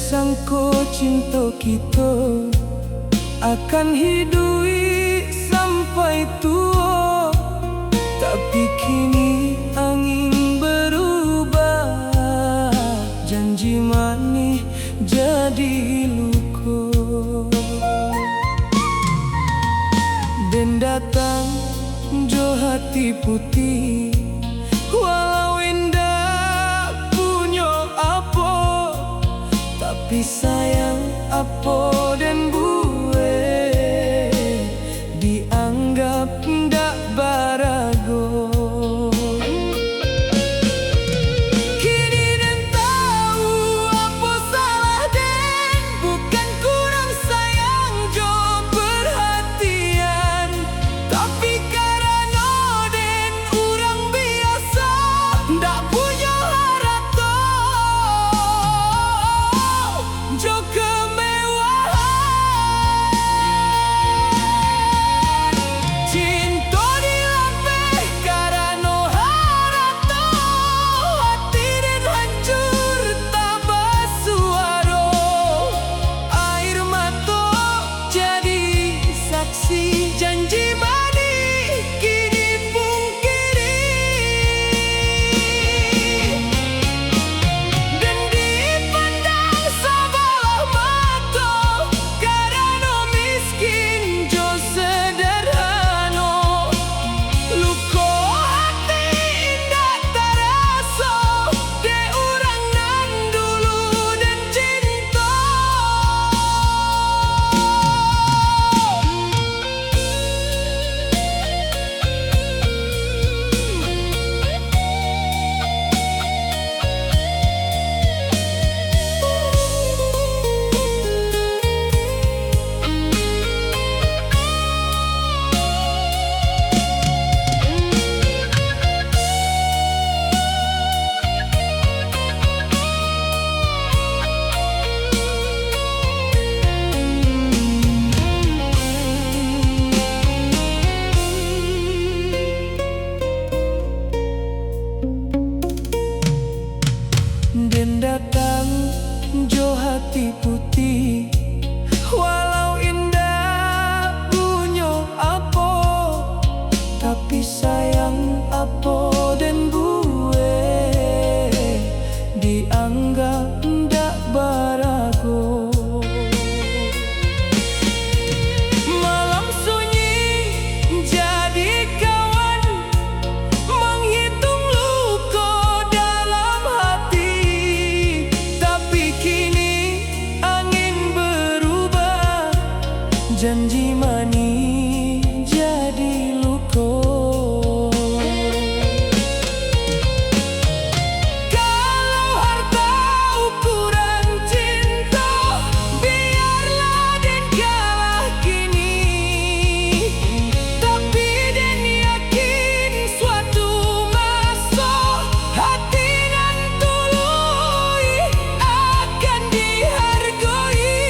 Sangko cinta kita akan hidui sampai tua, tapi kini angin berubah, janji manis jadi luka. Dan datang jo hati putih, walau indah punya apa, tapi sayang apa dan buwe dianggap ndak barago. Kini dan tahu apa salah dan bukan kurang sayang jo perhatian, tapi karena den urang biasa ndak punya harata jo kemewahan. Cinta dilapeh karena harata, hati dan hancur tak bersuara. Air mata jadi saksi, janji manis kini pungkiri. Dan dipandang sebelah mata karena miskin jo sederhana. Luka hati indah terasa de urang nan dulu dan cinta. Dan datang jo hati putih, walau indah punya apa, tapi sayang apa dan buwe dianggap ndak barago. Malam sunyi jadi kawan, menghitung luka dalam hati, tapi kini angin berubah, janji manis jadi luka. Kalau harta ukuran cinta, biarlah den kalah kini, tapi den yakin suatu masa hati nan tului akan dihargai.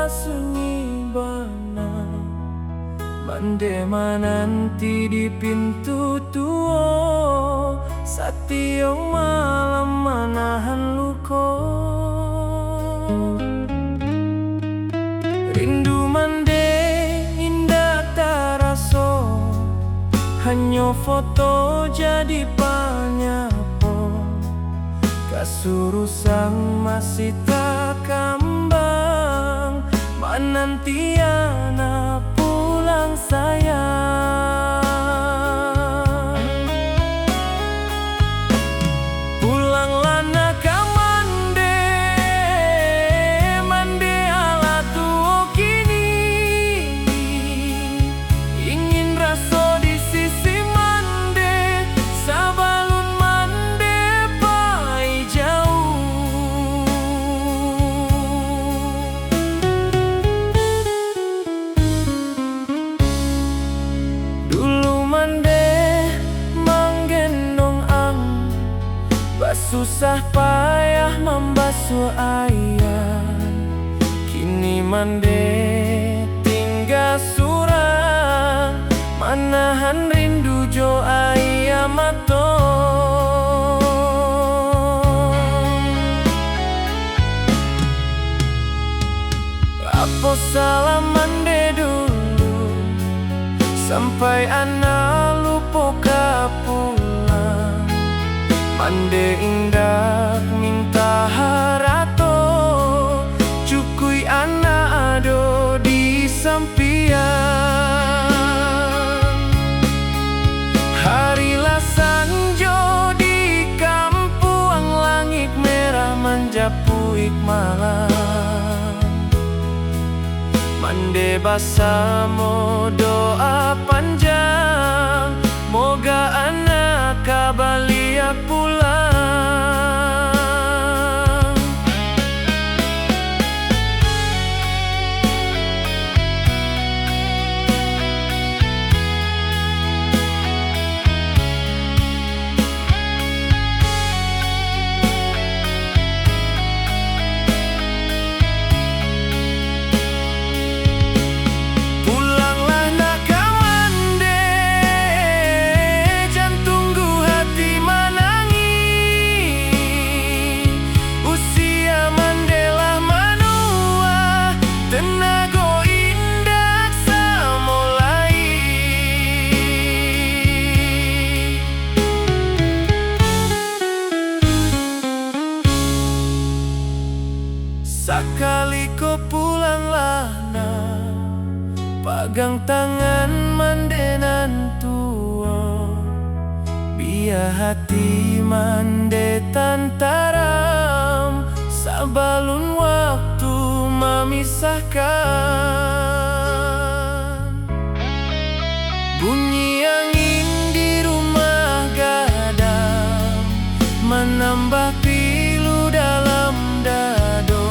sunyi bana mande mananti di pintu tua satio malam manahan luko rindu mande indah taraso hanya foto jadi panyapo kasurusan masih tak kambang manantiana pulang sayang pulanglah nak mande mande ala tuo kini ingin raso di sisi mande sabalun mande pai jauh dulu mande manggendong ang susah payah membasuh ayah kini mande tinggal surang manahan rindu jo ayah mato apa salah mande dulu sampai anak lupa pulang mande indah minta harato cukui anak ado di sampian harilah sanjo di kampung langit merah menjapuik malam mande basamo doa panjang moga anak kabalia pulang sekali kau pulanglah nak pegang tangan mandenan tua biar hati mande tantaram sabalun waktu memisahkan bunyi angin di rumah gadang menambah pilu dalam dado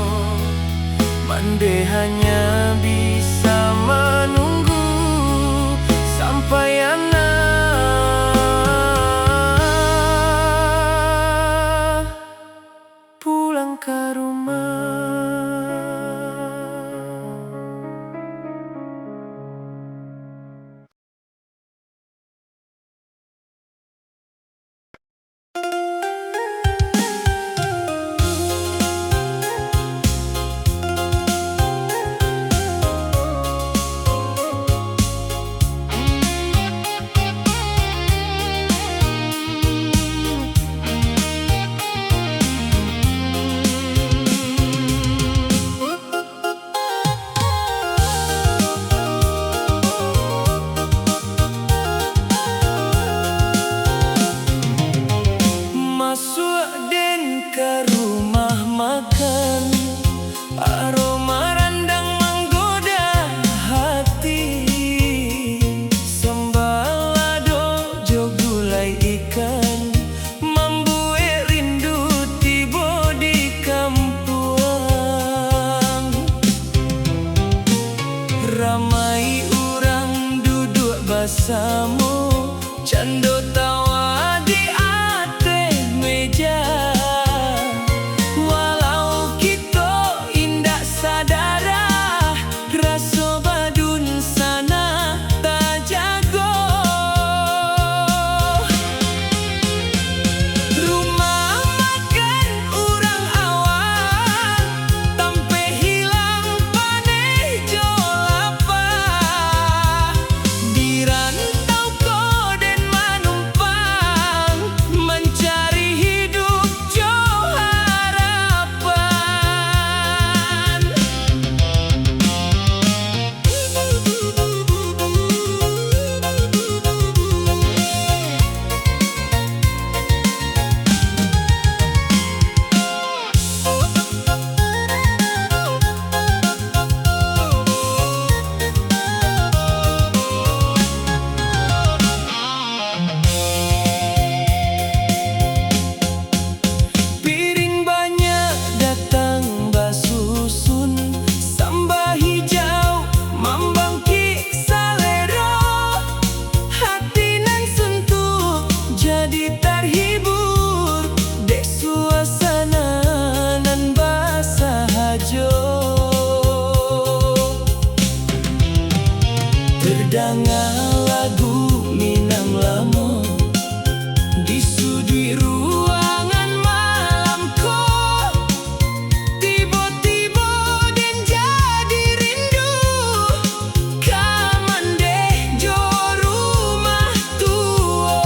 mande hanya bisa menunggu sampai anak pulang ke rumah. Ramai orang duduk bersama, cando tawa di atas meja. Walau kita indak sadara, Terdengar lagu Minang Lamo di sudut ruangan malamku. Tiba-tiba den jadi rindu kamandeh jo rumah tua.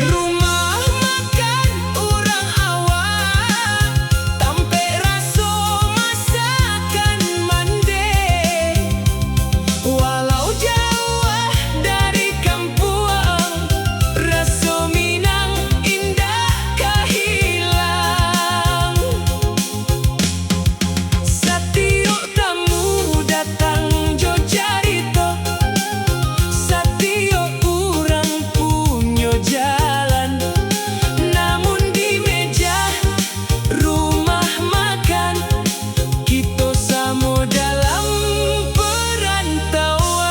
Rumah makan orang awam tampe raso masakan mandeh. Walau jauh dari kampung, rasa Minang indah kahilang. Setiap tamu datang jo carita, setiap orang punya jalan. Namun di meja rumah makan, kita sama dalam perantauan.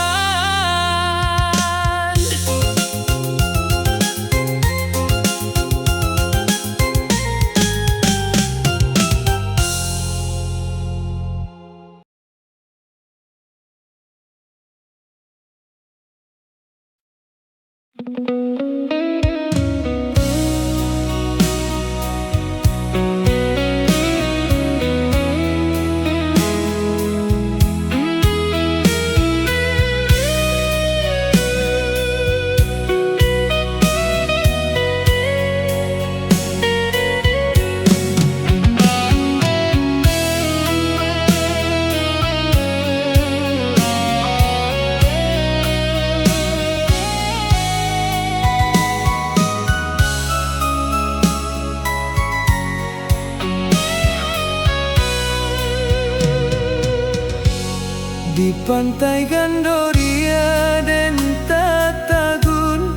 Di pantai Gandoria dan Tatagun,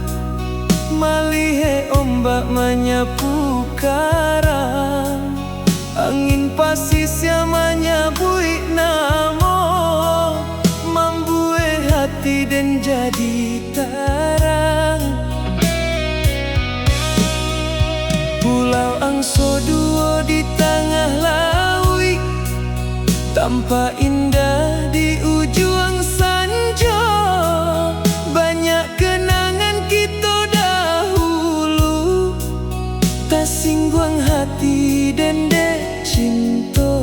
malihe ombak menyapu karang. Angin pasisnya menyabui namo, membue hati dan jadi tarang. Pulau Angso Duo di tengah laut, tampak indah di ujung sanjo. Banyak kenangan kita dahulu, tak singgung hati dan dek cinta.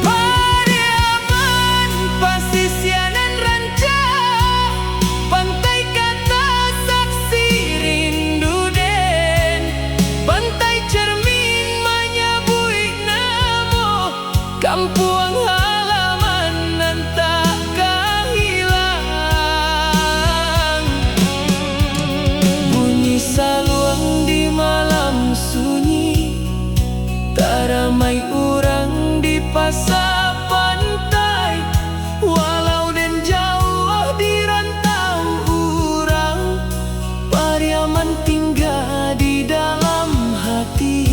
Pariaman, Pasisianan Ranca, pantai kata saksi rindu den. Pantai cermin menyabui namo, kampung halaman nan tak kahilang. Bunyi saluang di malam sunyi, tak ramai orang di pasar pantai. Walau den jauh di rantau urang, Pariaman tinggal di dalam hati.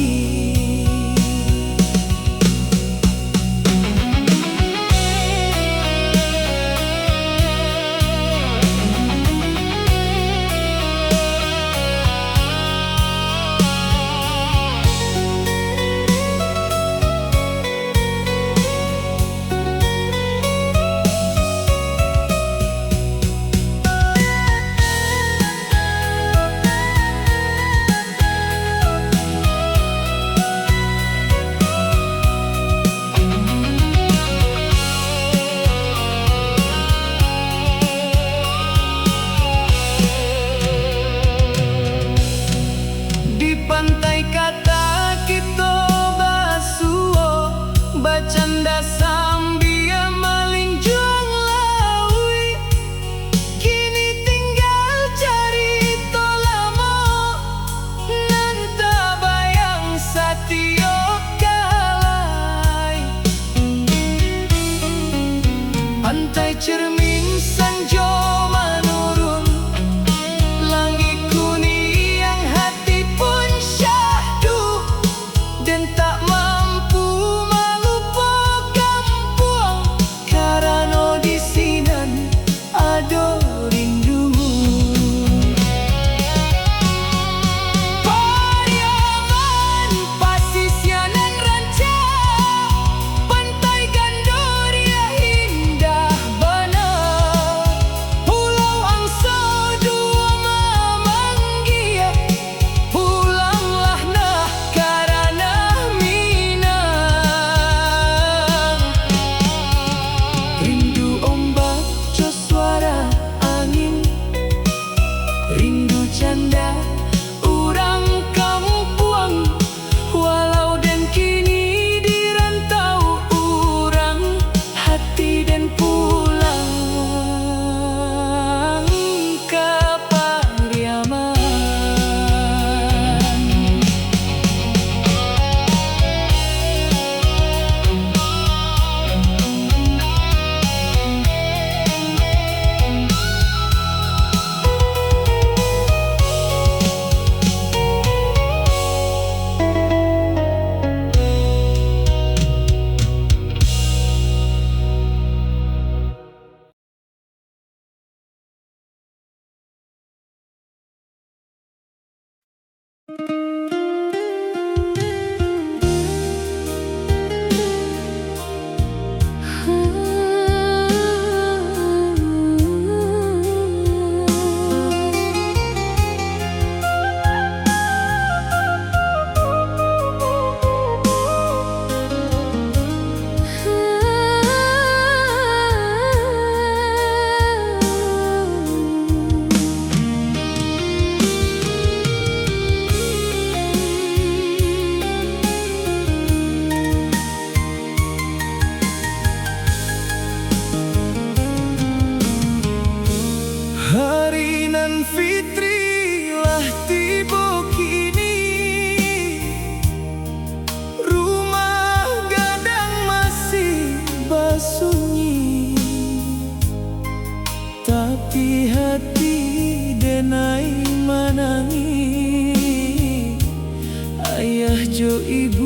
cucu ibu